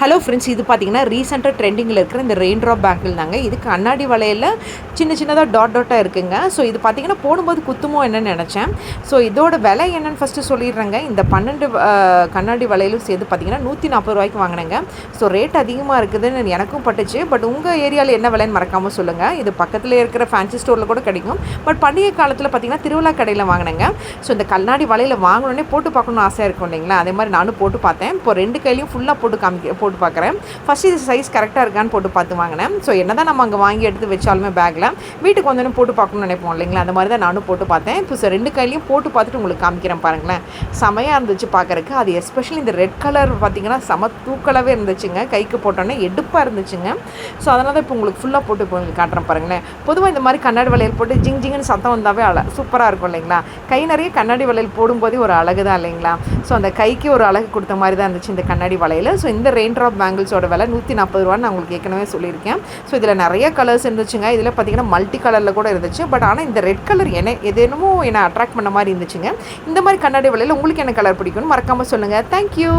Hello friends, இது பார்த்தீங்கன்னா ரீசெண்டாக ட்ரெண்டிங்கில் இருக்கிற இந்த ரெயின் ட்ராப் பேங்கிள் தாங்க. இது கண்ணாடி வளையல்ல சின்னதாக டாட்டாக இருக்குங்க. ஸோ இது பார்த்தீங்கன்னா போடும்போது குத்துமோ என்னன்னு நினச்சேன். ஸோ இதோட விலை என்னன்னு ஃபஸ்ட்டு சொல்லிடுறேங்க. இந்த 12 கண்ணாடி வளையலும் சேர்த்து பார்த்தீங்கன்னா ₹140 வாங்கினேங்க. ஸோ ரேட் அதிகமாக இருக்குதுன்னு எனக்கும் பட்டுச்சு. பட் உங்கள் ஏரியாவில் என்ன விலைன்னு மறக்காமல் சொல்லுங்கள். இது பக்கத்தில் இருக்கிற ஃபேன்சி ஸ்டோரில் கூட கிடைக்கும். பட் பண்டிகை காலத்தில் பார்த்தீங்கன்னா திருவிழா கடையில் வாங்கினேங்க. ஸோ இந்த கண்ணாடி வளையல் வாங்கினோடனே போட்டு பார்க்கணுன்னு ஆசையாக இருக்கும் இல்லைங்களா? அதே மாதிரி நானும் போட்டு பார்த்தேன். இப்போ 2 கையிலையும் ஃபுல்லாக போட்டு பார்க்குறேன். ஃபஸ்ட்டு இது சைஸ் கரெக்டாக இருக்கான்னு போட்டு பார்த்து வாங்கினேன். ஸோ என்ன தான் நம்ம அங்கே வாங்கி எடுத்து வச்சாலுமே பேக்கில் வீட்டுக்கு வந்தோடனே போட்டு பார்க்கணும்னு நினைப்போம் இல்லைங்களா? அந்த மாதிரி தான் நானும் போட்டு பார்த்தேன். இப்போ 2 கையிலையும் போட்டு பார்த்துட்டு உங்களுக்கு காமிக்கிறேன் பாருங்களேன். செமையாக இருந்துச்சு பார்க்குறக்கு. அது எஸ்பெஷலி இந்த ரெட் கலர் பார்த்திங்கன்னா செம தூக்கலாகவே இருந்துச்சுங்க. கைக்கு போட்டோன்னே எடுப்பாக இருந்துச்சுங்க. ஸோ அதனால தான் இப்போ உங்களுக்கு ஃபுல்லாக போட்டு இப்போ உங்களுக்கு காட்டுறேன் பாருங்களேன். பொதுவாக இந்த மாதிரி கண்ணாடி வளையல் போட்டு ஜிங்னு சத்தம் வந்தாவே சூப்பராக இருக்கும் இல்லைங்களா? கை நிறைய கண்ணாடி வளையல் போடும்போதே ஒரு அழகு தான் இல்லைங்களா? ஸோ அந்த கைக்கு ஒரு அழகு கொடுத்த மாதிரி தான் இருந்துச்சு இந்த கண்ணாடி வளையல். ஸோ இந்த ரெயின் ட்ராப் பேங்கிள்ஸோட விலை ₹140 நான் உங்களுக்கு ஏற்கனவே சொல்லியிருக்கேன். ஸோ இதில் நிறைய கலர்ஸ் இருந்துச்சுங்க. இதில் பார்த்தீங்கன்னா மல்டி கலரில் கூட இருந்துச்சு. பட் ஆனால் இந்த ரெட் கலர் என்னமோ என்னை அட்ராக்ட் பண்ண மாதிரி இருந்துச்சுங்க. இந்த மாதிரி கண்ணாடி வளையல் உங்களுக்கு என்ன கலர் பிடிக்கும்னு மறக்காமல் சொல்லுங்கள். தேங்க்யூ.